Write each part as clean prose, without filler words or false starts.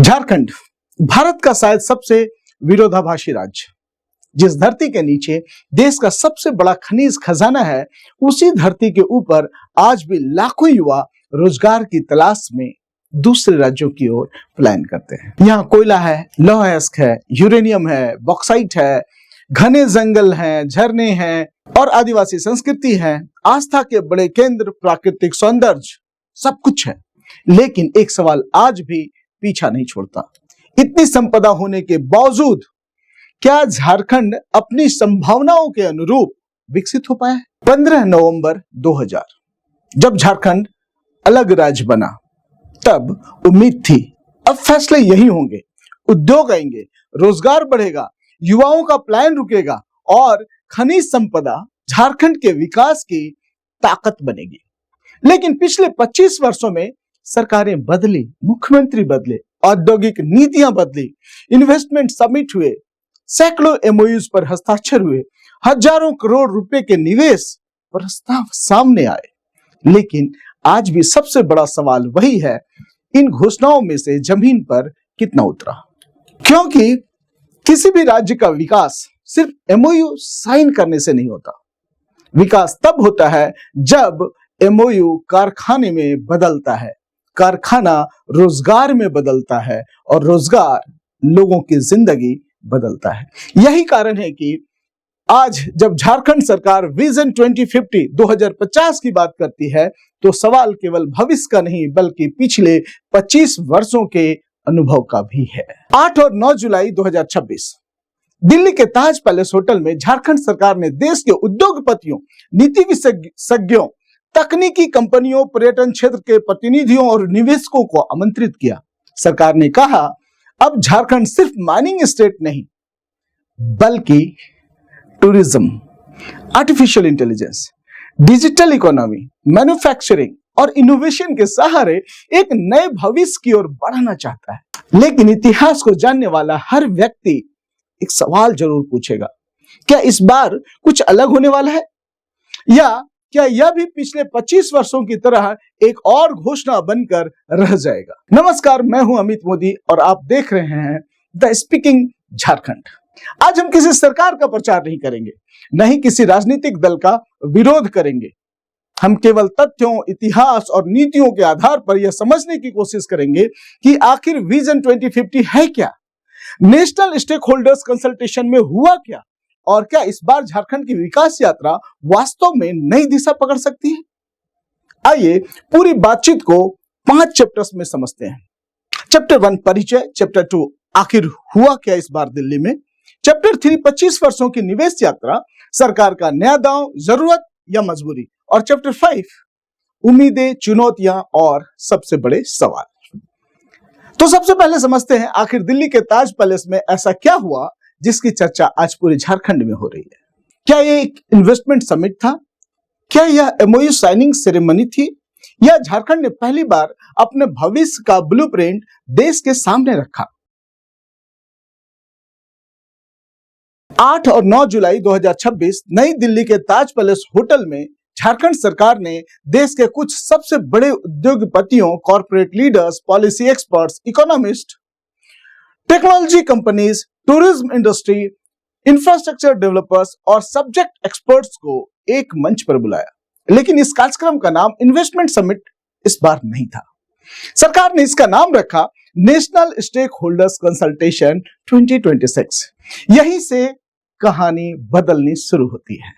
झारखंड भारत का शायद सबसे विरोधाभासी राज्य, जिस धरती के नीचे देश का सबसे बड़ा खनिज खजाना है, उसी धरती के ऊपर आज भी लाखों युवा रोजगार की तलाश में दूसरे राज्यों की ओर पलायन करते हैं। यहाँ कोयला है, लौह अयस्क है, यूरेनियम है, बॉक्साइट है, घने जंगल हैं, झरने हैं और आदिवासी संस्कृति है, आस्था के बड़े केंद्र, प्राकृतिक सौंदर्य, सब कुछ है। लेकिन एक सवाल आज भी पीछा नहीं छोड़ता। इतनी संपदा होने के बावजूद क्या झारखंड अपनी संभावनाओं के अनुरूप विकसित हो पाया है? 15 नवंबर 2000 जब झारखंड अलग राज्य बना, तब उम्मीद थी अब फैसले यही होंगे, उद्योग आएंगे, रोजगार बढ़ेगा, युवाओं का पलायन रुकेगा और खनिज संपदा झारखंड के विकास की ताकत बनेगी। लेकिन पिछले 25 वर्षों में सरकारें बदली, मुख्यमंत्री बदले, औद्योगिक नीतियां बदली, इन्वेस्टमेंट समिट हुए, सैकड़ों एमओयूज पर हस्ताक्षर हुए, हजारों करोड़ रुपए के निवेश प्रस्ताव सामने आए। लेकिन आज भी सबसे बड़ा सवाल वही है, इन घोषणाओं में से जमीन पर कितना उतरा? क्योंकि किसी भी राज्य का विकास सिर्फ एमओयू साइन करने से नहीं होता। विकास तब होता है जब एमओयू कारखाने में बदलता है, कारखाना रोजगार में बदलता है और रोजगार लोगों की जिंदगी बदलता है। यही कारण है कि आज जब झारखंड सरकार विजन 2050 2050 की बात करती है, तो सवाल केवल भविष्य का नहीं बल्कि पिछले 25 वर्षों के अनुभव का भी है। 8 और 9 जुलाई 2026 दिल्ली के ताज पैलेस होटल में झारखंड सरकार ने देश के उद्योगपतियों, नीति विशेषज्ञों, तकनीकी कंपनियों, पर्यटन क्षेत्र के प्रतिनिधियों और निवेशकों को आमंत्रित किया। सरकार ने कहा, अब झारखंड सिर्फ माइनिंग स्टेट नहीं बल्कि tourism, artificial intelligence, digital economy, manufacturing और इनोवेशन के सहारे एक नए भविष्य की ओर बढ़ना चाहता है। लेकिन इतिहास को जानने वाला हर व्यक्ति एक सवाल जरूर पूछेगा, क्या इस बार कुछ अलग होने वाला है, या क्या यह भी पिछले 25 वर्षों की तरह एक और घोषणा बनकर रह जाएगा? नमस्कार, मैं हूं अमित मोदी और आप देख रहे हैं द स्पीकिंग झारखंड। आज हम किसी सरकार का प्रचार नहीं करेंगे, न ही किसी राजनीतिक दल का विरोध करेंगे। हम केवल तथ्यों, इतिहास और नीतियों के आधार पर यह समझने की कोशिश करेंगे कि आखिर विजन 2050 है क्या, नेशनल स्टेक होल्डर्स कंसल्टेशन में हुआ क्या, और क्या इस बार झारखंड की विकास यात्रा वास्तव में नई दिशा पकड़ सकती है? आइए पूरी बातचीत को 5 चैप्टर्स में समझते हैं। चैप्टर 1 परिचय, चैप्टर 2 आखिर हुआ क्या इस बार दिल्ली में, चैप्टर 3 25 वर्षों की निवेश यात्रा, सरकार का नया दांव, जरूरत या मजबूरी, और चैप्टर 5 उम्मीदें, चुनौतियां और सबसे बड़े सवाल। तो सबसे पहले समझते हैं आखिर दिल्ली के ताज पैलेस में ऐसा क्या हुआ जिसकी चर्चा आज पूरे झारखंड में हो रही है। क्या यह एक इन्वेस्टमेंट समिट था? क्या यह एमओयू साइनिंग सेरेमनी थी, या झारखंड ने पहली बार अपने भविष्य का ब्लूप्रिंट देश के सामने रखा? 8 और 9 जुलाई 2026 नई दिल्ली के ताज पैलेस होटल में झारखंड सरकार ने देश के कुछ सबसे बड़े उद्योगपतियों, corporate leaders, policy experts, economist, technology companies, tourism industry, infrastructure developers और सब्जेक्ट एक्सपर्ट्स को एक मंच पर बुलाया। लेकिन इस कार्यक्रम का नाम इन्वेस्टमेंट समिट इस बार नहीं था। सरकार ने इसका नाम रखा नेशनल स्टेक होल्डर्स कंसल्टेशन 2026। यहीं से कहानी बदलनी शुरू होती है।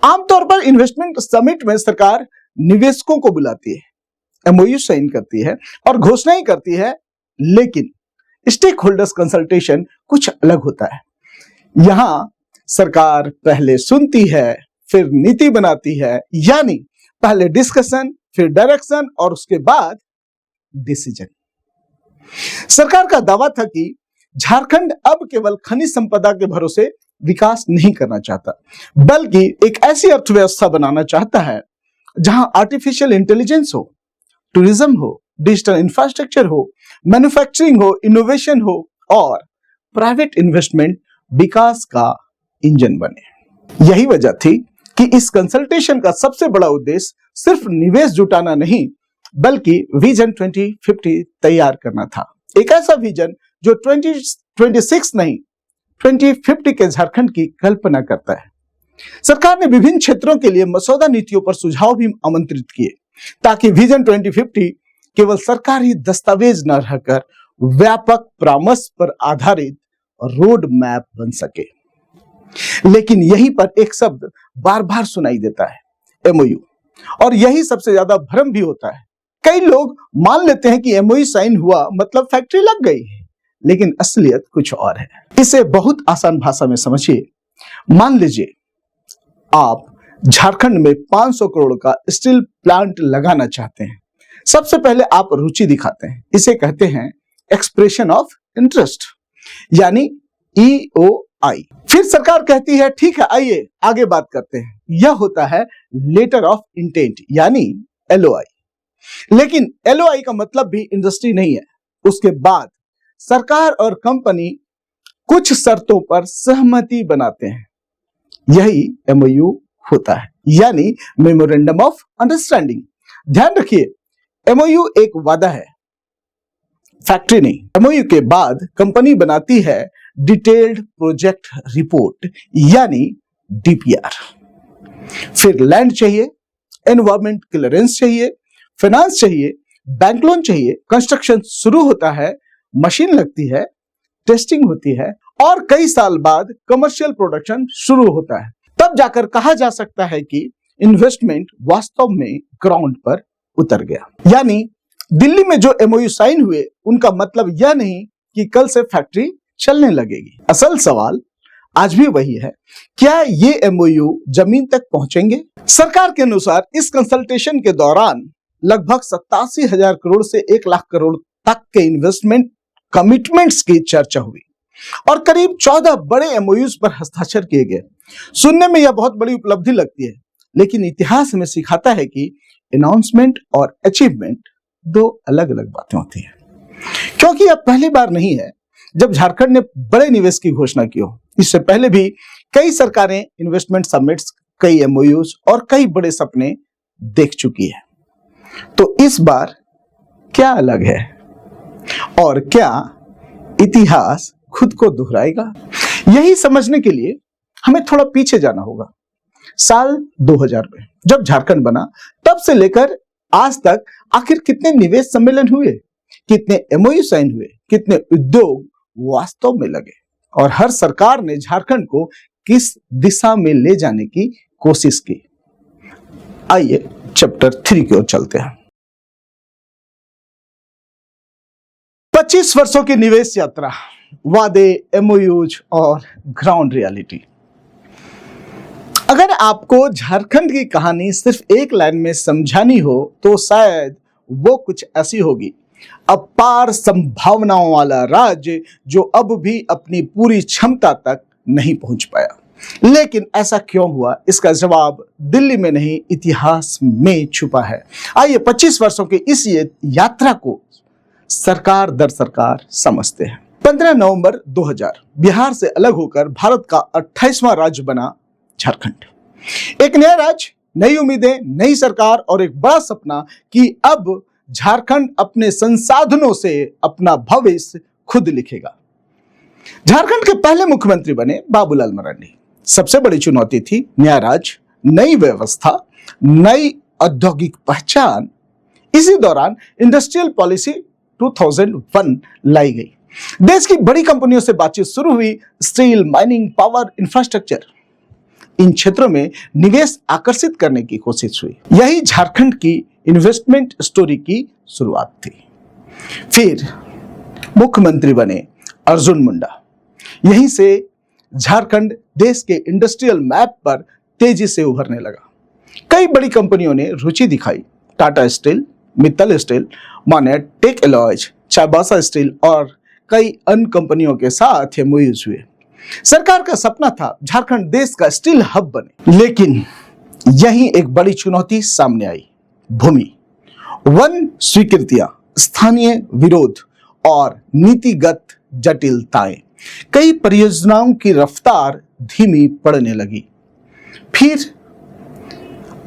आमतौर पर इन्वेस्टमेंट समिट में सरकार निवेशकों को बुलाती है, एमओयू साइन करती है और घोषणाएं करती है, लेकिन स्टेक होल्डर्स कंसल्टेशन कुछ अलग होता है। यहां सरकार पहले सुनती है, फिर नीति बनाती है, यानी पहले डिस्कशन, फिर डायरेक्शन और उसके बाद डिसीजन। सरकार का दावा था कि झारखंड अब केवल खनिज संपदा के भरोसे विकास नहीं करना चाहता, बल्कि एक ऐसी अर्थव्यवस्था बनाना चाहता है जहां आर्टिफिशियल इंटेलिजेंस हो, टूरिज्म हो, डिजिटल इंफ्रास्ट्रक्चर हो, मैन्युफैक्चरिंग हो, इनोवेशन हो और प्राइवेट इन्वेस्टमेंट विकास का इंजन बने। यही वजह थी कि इस कंसल्टेशन का सबसे बड़ा उद्देश्य सिर्फ निवेश जुटाना नहीं बल्कि विजन 2050 तैयार करना था। एक ऐसा विजन जो 2026 नहीं 2050 के झारखंड की कल्पना करता है। सरकार ने विभिन्न क्षेत्रों के लिए मसौदा नीतियों पर सुझाव भी आमंत्रित किए ताकि विजन 2050 केवल सरकारी दस्तावेज न रहकर व्यापक परामर्श पर आधारित रोड मैप बन सके। लेकिन यहीं पर एक शब्द बार बार सुनाई देता है, एमओयू, और यही सबसे ज्यादा भ्रम भी होता है। कई लोग मान लेते हैं कि एमओयू साइन हुआ मतलब फैक्ट्री लग गई, लेकिन असलियत कुछ और है। इसे बहुत आसान भाषा में समझिए। मान लीजिए आप झारखंड में 500 करोड़ का स्टील प्लांट लगाना चाहते हैं। सबसे पहले आप रुचि दिखाते हैं, इसे कहते हैं एक्सप्रेशन ऑफ इंटरेस्ट यानी EOI। फिर सरकार कहती है ठीक है आइए आगे बात करते हैं, यह होता है लेटर ऑफ इंटेंट यानी LOI। लेकिन LOI का मतलब भी इंडस्ट्री नहीं है। उसके बाद सरकार और कंपनी कुछ शर्तों पर सहमति बनाते हैं, यही MOU होता है यानी मेमोरेंडम ऑफ अंडरस्टैंडिंग। ध्यान रखिए MOU एक वादा है, फैक्ट्री नहीं। MOU के बाद कंपनी बनाती है डिटेल्ड प्रोजेक्ट रिपोर्ट यानी DPR। फिर लैंड चाहिए, एनवायरमेंट क्लियरेंस चाहिए, फाइनेंस चाहिए, बैंक लोन चाहिए, कंस्ट्रक्शन शुरू होता है, मशीन लगती है, टेस्टिंग होती है और कई साल बाद कमर्शियल प्रोडक्शन शुरू होता है। तब जाकर कहा जा सकता है कि इन्वेस्टमेंट वास्तव में ग्राउंड पर उतर गया। यानी दिल्ली में जो MOU साइन हुए उनका मतलब यह नहीं कि कल से फैक्ट्री चलने लगेगी। असल सवाल आज भी वही है, क्या ये MOU जमीन तक पहुंचेंगे? सरकार के अनुसार इस कंसल्टेशन के दौरान लगभग 87,000 करोड़ से 1 लाख करोड़ तक के इन्वेस्टमेंट कमिटमेंट्स की चर्चा हुई और करीब 14 बड़े MOUs पर हस्ताक्षर किए गए। सुनने में यह बहुत बड़ी उपलब्धि लगती है, लेकिन इतिहास में सिखाता है कि अनाउंसमेंट और अचीवमेंट दो अलग अलग बातें होती हैं। क्योंकि यह पहली बार नहीं है जब झारखंड ने बड़े निवेश की घोषणा की हो। इससे पहले भी कई सरकारें इन्वेस्टमेंट समिट्स, कई MOUs और कई बड़े सपने देख चुकी है। तो इस बार क्या अलग है और क्या इतिहास खुद को दोहराएगा? यही समझने के लिए हमें थोड़ा पीछे जाना होगा। साल 2000 में जब झारखंड बना तब से लेकर आज तक आखिर कितने निवेश सम्मेलन हुए, कितने MOU साइन हुए, कितने उद्योग वास्तव में लगे और हर सरकार ने झारखंड को किस दिशा में ले जाने की कोशिश की। आइए चैप्टर 3 की ओर चलते हैं। 25 वर्षों की निवेश यात्रा, वादे, MOUs और ग्राउंड रियलिटी। अगर आपको झारखंड की कहानी सिर्फ एक लाइन में समझानी हो तो शायद वो कुछ ऐसी होगी, अपार संभावनाओं वाला राज्य जो अब भी अपनी पूरी क्षमता तक नहीं पहुंच पाया। लेकिन ऐसा क्यों हुआ, इसका जवाब दिल्ली में नहीं इतिहास में छुपा है। आइए 25 वर्षों की इस यात्रा को सरकार दर सरकार समझते हैं। 15 नवंबर 2000 बिहार से अलग होकर भारत का 28वां राज्य बना झारखंड। एक नया राज्य, नई उम्मीदें, नई सरकार और एक बड़ा सपना कि अब झारखंड अपने संसाधनों से अपना भविष्य खुद लिखेगा। झारखंड के पहले मुख्यमंत्री बने बाबूलाल मरांडी। सबसे बड़ी चुनौती थी नया राज्य, नई व्यवस्था, नई औद्योगिक पहचान। इसी दौरान इंडस्ट्रियल पॉलिसी 2001 लाई गई। देश की बड़ी कंपनियों से बातचीत शुरू हुई। स्टील, माइनिंग, पावर, इंफ्रास्ट्रक्चर, इन क्षेत्रों में निवेश आकर्षित करने की कोशिश हुई। यही झारखंड की इन्वेस्टमेंट स्टोरी की शुरुआत थी। फिर मुख्यमंत्री बने अर्जुन मुंडा। यहीं से झारखंड देश के इंडस्ट्रियल मैप पर तेजी से उभरने लगा। कई बड़ी कंपनियों ने रुचि दिखाई। Tata steel, Mittal steel, Monnet, tech alloys, Chaibasa steel और कई अन्य कंपनियों के साथ MOUs हुए। सरकार का सपना था झारखंड देश का स्टील हब बने। लेकिन यहीं एक बड़ी चुनौती सामने आई, भूमि, वन स्वीकृतियां, स्थानीय विरोध और नीतिगत जटिलताएं। कई परियोजनाओं की रफ्तार धीमी पड़ने लगी। फिर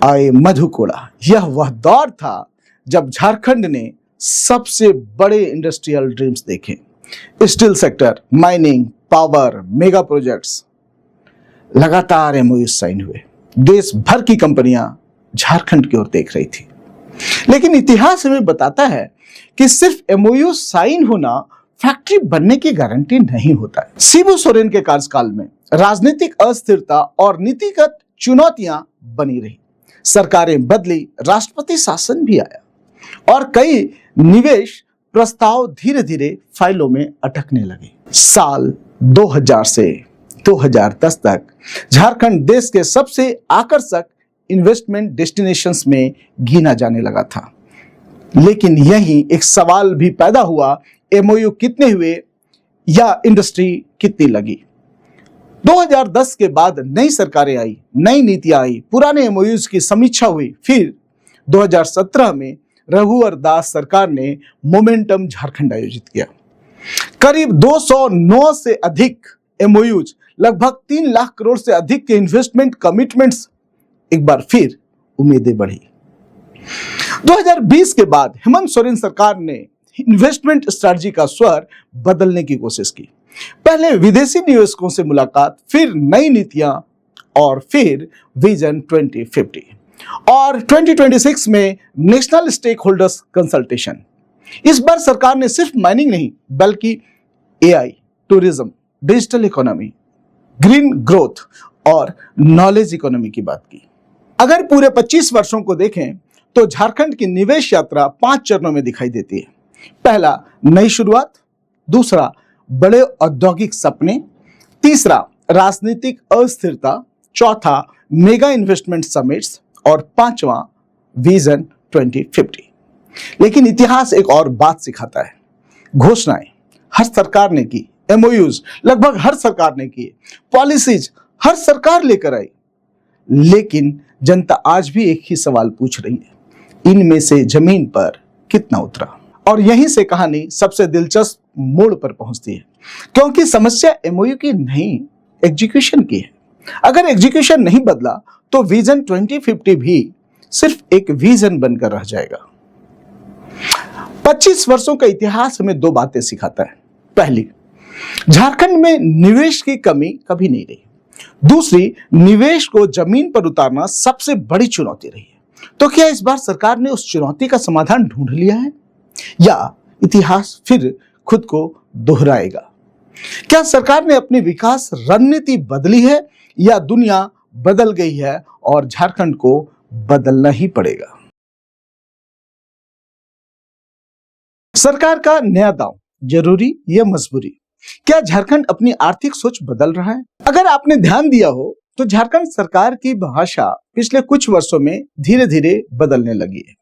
आए मधुकोड़ा। यह वह दौर था जब झारखंड ने सबसे बड़े इंडस्ट्रियल ड्रीम्स देखें। Steel sector, mining, power, mega projects, लगातार एमओयू साइन हुए। देश भर की कंपनियां झारखंड की ओर देख रही थी। लेकिन इतिहास हमें बताता है कि सिर्फ एमओयू साइन होना फैक्ट्री बनने की गारंटी नहीं होता है। शिबू सोरेन के कार्यकाल में राजनीतिक अस्थिरता और नीतिगत चुनौतियां बनी रही। सरकारें बदली, राष्ट्रपति शासन भी आया और कई निवेश प्रस्ताव धीरे धीरे फाइलों में अटकने लगे। साल 2000 से 2010 तक झारखंड देश के सबसे आकर्षक इन्वेस्टमेंट डेस्टिनेशंस में गिना जाने लगा था। लेकिन यही एक सवाल भी पैदा हुआ, एमओयू कितने हुए या इंडस्ट्री कितनी लगी। 2010 के बाद नई सरकारें आई, नई नीतियां आई, पुराने एमओयूज की समीक्षा हुई। फिर 2017 में रघुवर दास सरकार ने मोमेंटम झारखंड आयोजित किया। करीब 209 से अधिक एमओयूज, लगभग 3 लाख करोड़ से अधिक के इन्वेस्टमेंट कमिटमेंट्स। एक बार फिर उम्मीदें बढ़ी। 2020 के बाद हेमंत सोरेन सरकार ने इन्वेस्टमेंट स्ट्रेटजी का स्वर बदलने की कोशिश की। पहले विदेशी निवेशकों से मुलाकात, फिर नई नीतियां और फिर विजन 2050 और 2026 में नेशनल स्टेक होल्डर्स कंसल्टेशन। इस बार सरकार ने सिर्फ माइनिंग नहीं बल्कि AI, tourism, digital economy, green growth और नॉलेज इकोनॉमी की बात की। अगर पूरे 25 वर्षों को देखें तो झारखंड की निवेश यात्रा 5 चरणों में दिखाई देती है। पहला, नई शुरुआत। दूसरा, बड़े औद्योगिक सपने। तीसरा, राजनीतिक अस्थिरता। चौथा, मेगा इन्वेस्टमेंट समिट्स और पांचवा, विजन 2050। लेकिन इतिहास एक और बात सिखाता है। घोषणाएं हर सरकार ने की, एमओयूज लगभग हर सरकार ने किए, पॉलिसीज हर सरकार लेकर आई, लेकिन जनता आज भी एक ही सवाल पूछ रही है, इनमें से जमीन पर कितना उतरा। और यहीं से कहानी सबसे दिलचस्प मोड़ पर पहुंचती है, क्योंकि समस्या एमओयू की नहीं, एग्जीक्यूशन की है। अगर एग्जीक्यूशन नहीं बदला तो विजन 2050 भी सिर्फ एक विजन बनकर रह जाएगा। 25 वर्षों का इतिहास हमें 2 बातें सिखाता है। पहली, झारखंड में निवेश की कमी कभी नहीं रही। दूसरी, निवेश को जमीन पर उतारना सबसे बड़ी चुनौती रही है। तो क्या इस बार सरकार ने उस चुनौती का समाधान ढूंढ लिया है या इतिहास फिर खुद को दोहराएगा? क्या सरकार ने अपनी विकास रणनीति बदली है या दुनिया बदल गई है और झारखंड को बदलना ही पड़ेगा? सरकार का नया दांव, जरूरी या मजबूरी? क्या झारखंड अपनी आर्थिक सोच बदल रहा है? अगर आपने ध्यान दिया हो तो झारखंड सरकार की भाषा पिछले कुछ वर्षों में धीरे धीरे बदलने लगी है।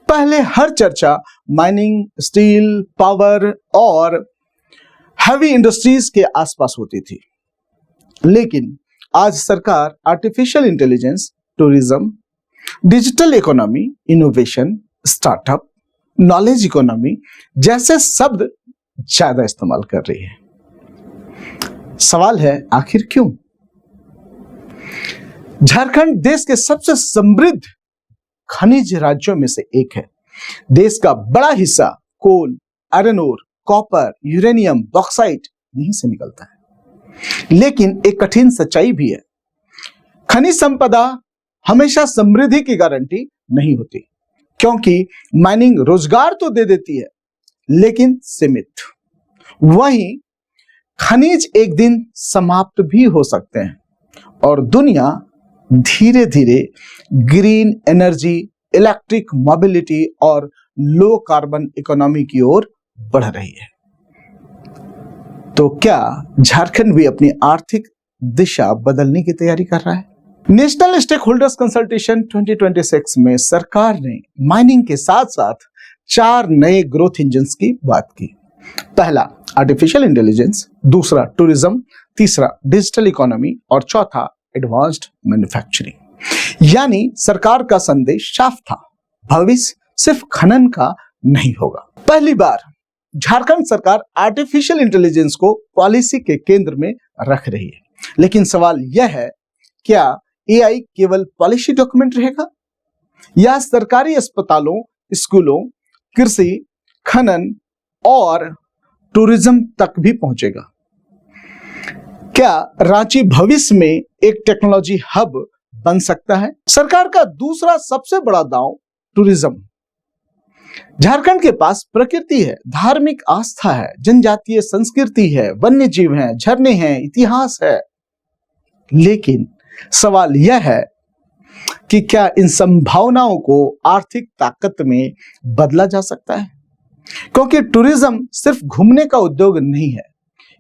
पहले हर चर्चा माइनिंग, स्टील, पावर और हैवी इंडस्ट्रीज के आसपास होती थी, लेकिन आज सरकार artificial intelligence, tourism, digital economy, innovation, startup, knowledge economy जैसे शब्द ज्यादा इस्तेमाल कर रही है। सवाल है, आखिर क्यों? झारखंड देश के सबसे समृद्ध खनिज राज्यों में से एक है। देश का बड़ा हिस्सा coal, iron ore, copper, uranium, bauxite यहीं से निकलता है। लेकिन एक कठिन सच्चाई भी है, खनिज संपदा हमेशा समृद्धि की गारंटी नहीं होती, क्योंकि माइनिंग रोजगार तो दे देती है लेकिन सीमित। वहीं खनिज एक दिन समाप्त भी हो सकते हैं और दुनिया धीरे धीरे ग्रीन एनर्जी, इलेक्ट्रिक मोबिलिटी और लो कार्बन इकोनॉमी की ओर बढ़ रही है। तो क्या झारखंड भी अपनी आर्थिक दिशा बदलने की तैयारी कर रहा है? नेशनल स्टेक होल्डर्स कंसल्टेशन 2026 में सरकार ने माइनिंग के साथ साथ 4 नए ग्रोथ इंजन्स की बात की। पहला, आर्टिफिशियल इंटेलिजेंस। दूसरा, टूरिज्म। तीसरा, डिजिटल इकोनॉमी और चौथा, एडवांस्ड मैन्युफैक्चरिंग। यानी सरकार का संदेश साफ था, भविष्य सिर्फ खनन का नहीं होगा। पहली बार झारखंड सरकार आर्टिफिशियल इंटेलिजेंस को पॉलिसी के केंद्र में रख रही है। लेकिन सवाल यह है, क्या एआई केवल पॉलिसी डॉक्यूमेंट रहेगा या सरकारी अस्पतालों, स्कूलों, कृषि, खनन और टूरिज्म तक भी पहुंचेगा। क्या रांची भविष्य में एक टेक्नोलॉजी हब बन सकता है? सरकार का दूसरा सबसे बड़ा दांव टूरिज्म। झारखंड के पास प्रकृति है, धार्मिक आस्था है, जनजातीय संस्कृति है, वन्य जीव हैं, झरने हैं, इतिहास है। लेकिन सवाल यह है कि क्या इन संभावनाओं को आर्थिक ताकत में बदला जा सकता है? क्योंकि टूरिज्म सिर्फ घूमने का उद्योग नहीं है,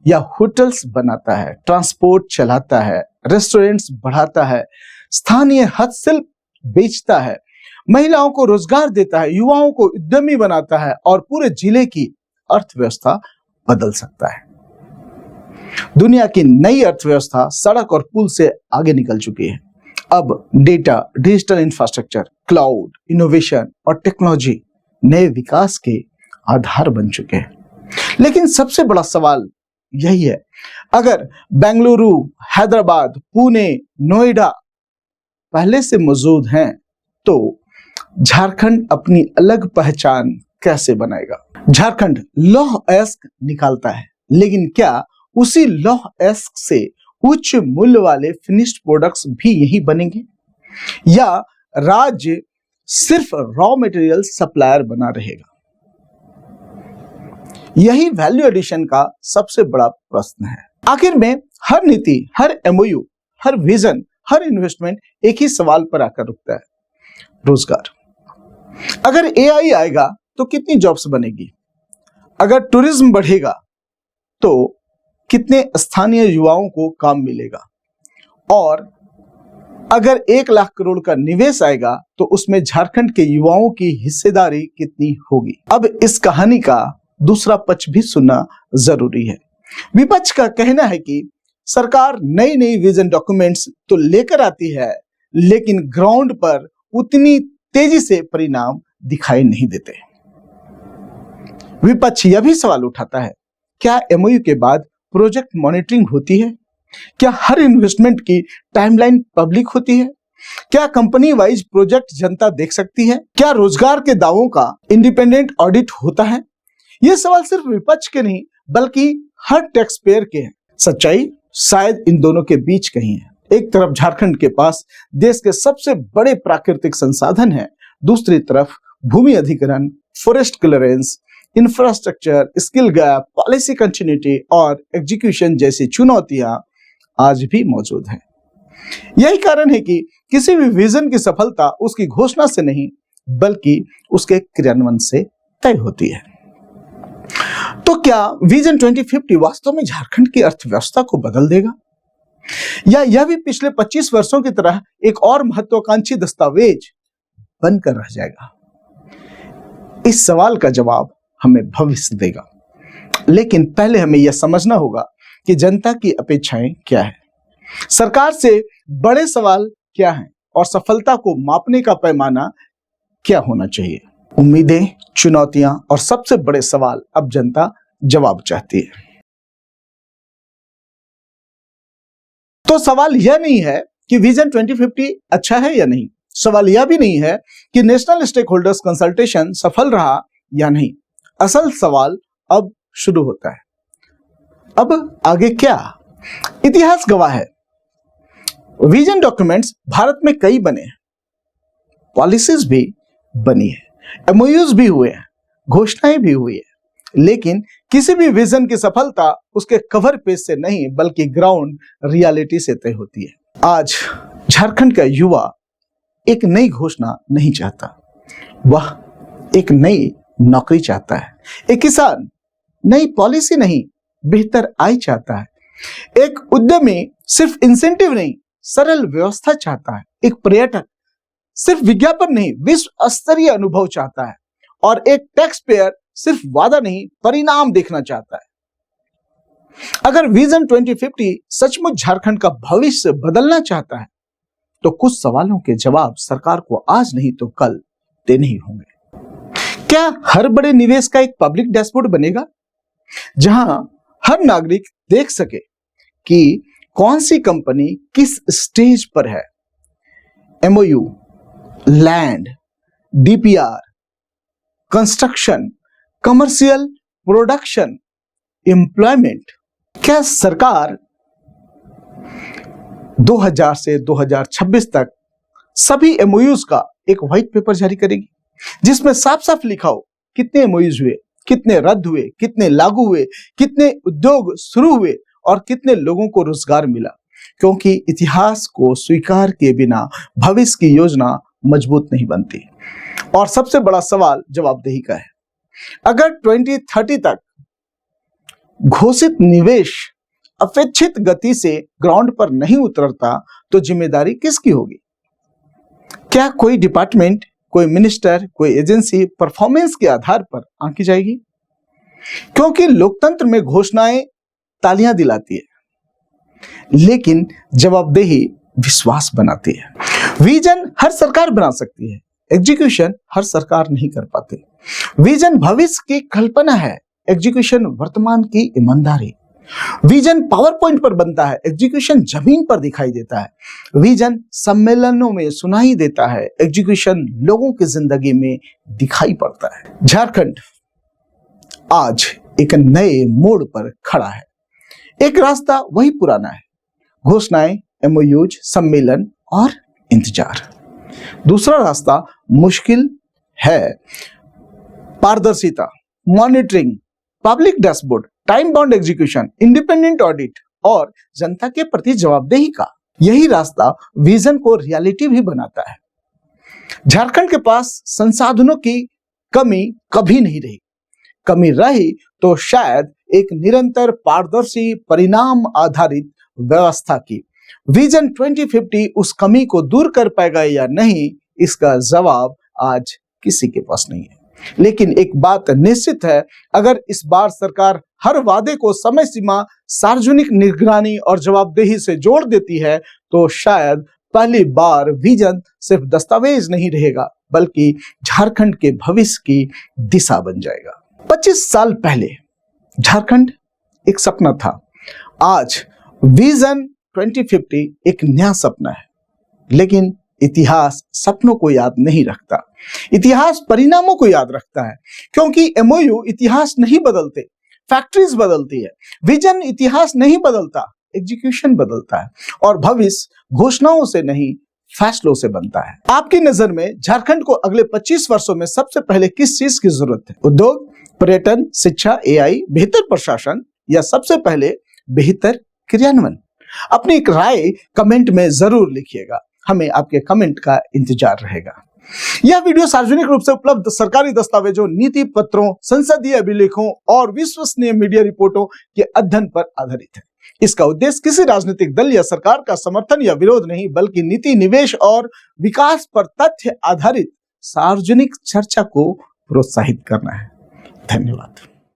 या होटल्स बनाता है, ट्रांसपोर्ट चलाता है, रेस्टोरेंट्स बढ़ाता है, स्थानीय हस्तशिल्प बेचता है, महिलाओं को रोजगार देता है, युवाओं को उद्यमी बनाता है और पूरे जिले की अर्थव्यवस्था बदल सकता है। दुनिया की नई अर्थव्यवस्था सड़क और पुल से आगे निकल चुकी है। अब data, digital infrastructure, cloud, innovation और टेक्नोलॉजी नए विकास के आधार बन चुके हैं। लेकिन सबसे बड़ा सवाल यही है, अगर बेंगलुरु, हैदराबाद, पुणे, नोएडा पहले से मौजूद हैं, तो झारखंड अपनी अलग पहचान कैसे बनाएगा? झारखंड लौह अयस्क निकालता है, लेकिन क्या उसी लौह अयस्क से उच्च मूल्य वाले फिनिश्ड प्रोडक्ट्स भी यही बनेंगे, या राज्य सिर्फ रॉ मटेरियल सप्लायर बना रहेगा? यही वैल्यू एडिशन का सबसे बड़ा प्रश्न है। आखिर में हर नीति, हर एमओयू, हर विजन, हर इन्वेस्टमेंट एक ही सवाल पर आकर रुकता है, रोजगार। अगर एआई आएगा तो कितनी जॉब्स बनेगी? अगर टूरिज्म बढ़ेगा तो कितने स्थानीय युवाओं को काम मिलेगा? और अगर 1 लाख करोड़ का निवेश आएगा तो उसमें झारखंड के युवाओं की हिस्सेदारी कितनी होगी? अब इस कहानी का दूसरा पक्ष भी सुनना जरूरी है। विपक्ष का कहना है कि सरकार नई नई विजन डॉक्यूमेंट्स तो लेकर आती है, लेकिन ग्राउंड पर उतनी तेजी से परिणाम दिखाई नहीं देते। विपक्ष यह भी सवाल उठाता है, क्या एमओयू के बाद प्रोजेक्ट मॉनिटरिंग होती है? क्या हर इन्वेस्टमेंट की टाइमलाइन पब्लिक होती है? क्या कंपनी वाइज प्रोजेक्ट जनता देख सकती है? क्या रोजगार के दावों का इंडिपेंडेंट ऑडिट होता है? ये सवाल सिर्फ विपक्ष के नहीं, बल्कि हर टैक्स पेयर के हैं। सच्चाई शायद इन दोनों के बीच कहीं है। एक तरफ झारखंड के पास देश के सबसे बड़े प्राकृतिक संसाधन हैं, दूसरी तरफ भूमि अधिग्रहण, forest clearance, infrastructure, skill gap, policy continuity और एग्जीक्यूशन जैसी चुनौतियां आज भी मौजूद हैं। यही कारण है कि किसी भी विजन की सफलता उसकी घोषणा से नहीं, बल्कि उसके क्रियान्वयन से तय होती है। तो क्या विजन 2050 वास्तव में झारखंड की अर्थव्यवस्था को बदल देगा, या यह भी पिछले 25 वर्षों की तरह एक और महत्वाकांक्षी दस्तावेज बनकर रह जाएगा? इस सवाल का जवाब हमें भविष्य देगा। लेकिन पहले हमें यह समझना होगा कि जनता की अपेक्षाएं क्या है, सरकार से बड़े सवाल क्या हैं और सफलता को मापने का पैमाना क्या होना चाहिए। उम्मीदें, चुनौतियां और सबसे बड़े सवाल अब जनता जवाब चाहती है। तो सवाल यह नहीं है कि विजन 2050 अच्छा है या नहीं, सवाल यह भी नहीं है कि नेशनल स्टेक होल्डर्स कंसल्टेशन सफल रहा या नहीं। असल सवाल अब शुरू होता है, अब आगे क्या? इतिहास गवाह है, विजन डॉक्यूमेंट्स भारत में कई बने हैं, पॉलिसीज भी बनी है, एमओयूज भी हुए हैं, घोषणाएं भी हुई है, लेकिन किसी भी विजन की सफलता उसके कवर पेज से नहीं, बल्कि ग्राउंड रियलिटी से तय होती है। आज झारखंड का युवा एक नई घोषणा नहीं चाहता, वह एक नई नौकरी चाहता है। एक किसान नई पॉलिसी नहीं, बेहतर आय चाहता है। एक उद्यमी सिर्फ इंसेंटिव नहीं, सरल व्यवस्था चाहता है। एक पर्यटक सिर्फ विज्ञापन नहीं, विश्व स्तरीय अनुभव चाहता है। और एक टैक्स पेयर सिर्फ वादा नहीं, परिणाम देखना चाहता है। अगर विजन 2050 सचमुच झारखंड का भविष्य बदलना चाहता है, तो कुछ सवालों के जवाब सरकार को आज नहीं तो कल देने ही होंगे। क्या हर बड़े निवेश का एक पब्लिक डैशबोर्ड बनेगा, जहां हर नागरिक देख सके कि कौन सी कंपनी किस स्टेज पर है? MOU, land, DPR, construction, commercial, production, employment. क्या सरकार 2000 से 2026 तक सभी एमओयूज का एक व्हाइट पेपर जारी करेगी जिसमें साफ साफ लिखा हो कितने एमओयूज हुए, कितने रद्द हुए, कितने लागू हुए, कितने उद्योग शुरू हुए और कितने लोगों को रोजगार मिला? क्योंकि इतिहास को स्वीकार किए बिना भविष्य की योजना मजबूत नहीं बनती। और सबसे बड़ा सवाल जवाबदेही का है। अगर 2030 तक घोषित निवेश अपेक्षित गति से ग्राउंड पर नहीं उतरता तो जिम्मेदारी किसकी होगी? क्या कोई डिपार्टमेंट, कोई मिनिस्टर, कोई एजेंसी परफॉर्मेंस के आधार पर आंकी जाएगी? क्योंकि लोकतंत्र में घोषणाएं तालियां दिलाती है, लेकिन जवाबदेही विश्वास बनाती है। विजन हर सरकार बना सकती है, एग्जीक्यूशन हर सरकार नहीं कर पाती। विजन भविष्य की कल्पना है, एग्जीक्यूशन वर्तमान की ईमानदारी। विजन पावर पॉइंट पर बनता है, एग्जीक्यूशन जमीन पर दिखाई देता है। विजन सम्मेलनों में सुनाई देता है, एग्जीक्यूशन लोगों की जिंदगी में दिखाई पड़ता है। झारखंड आज एक नए मोड़ पर खड़ा है। एक रास्ता वही पुराना है, घोषणाएं, एमओयूज, सम्मेलन और इंतजार। दूसरा रास्ता मुश्किल है, पारदर्शिता, monitoring, public dashboard, time bound execution, independent audit और जनता के प्रति जवाबदेही का। यही रास्ता विजन को रियलिटी भी बनाता है। झारखंड के पास संसाधनों की कमी कभी नहीं रही। कमी रही तो शायद एक निरंतर, पारदर्शी, परिणाम आधारित व्यवस्था की। विजन 2050 उस कमी को दूर कर पाएगा या नहीं, इसका जवाब आज किसी के पास नहीं है। लेकिन एक बात निश्चित है, अगर इस बार सरकार हर वादे को समय सीमा, सार्वजनिक निगरानी और जवाबदेही से जोड़ देती है तो शायद पहली बार विजन सिर्फ दस्तावेज नहीं रहेगा, बल्कि झारखंड के भविष्य की दिशा बन जाएगा। 25 साल पहले झारखंड एक सपना था, आज विजन 2050 एक नया सपना है। लेकिन इतिहास सपनों को याद नहीं रखता, इतिहास परिणामों को याद रखता है। क्योंकि एमओयू इतिहास नहीं बदलते, फैक्ट्रीज बदलती है। विजन इतिहास नहीं बदलता, एग्जीक्यूशन बदलता है। और भविष्य घोषणाओं से नहीं, फैसलों से बनता है। आपकी नजर में झारखंड को अगले 25 वर्षों में सबसे पहले किस चीज की जरूरत है? उद्योग, पर्यटन, शिक्षा, एआई, बेहतर प्रशासन या सबसे पहले बेहतर क्रियान्वयन? अपनी एक राय कमेंट में जरूर लिखिएगा, हमें आपके कमेंट का इंतजार रहेगा। यह वीडियो सार्वजनिक रूप से उपलब्ध सरकारी दस्तावेजों, नीति पत्रों, संसदीय अभिलेखों और विश्वसनीय मीडिया रिपोर्टों के अध्ययन पर आधारित है। इसका उद्देश्य किसी राजनीतिक दल या सरकार का समर्थन या विरोध नहीं, बल्कि नीति, निवेश और विकास पर तथ्य आधारित सार्वजनिक चर्चा को प्रोत्साहित करना है। धन्यवाद।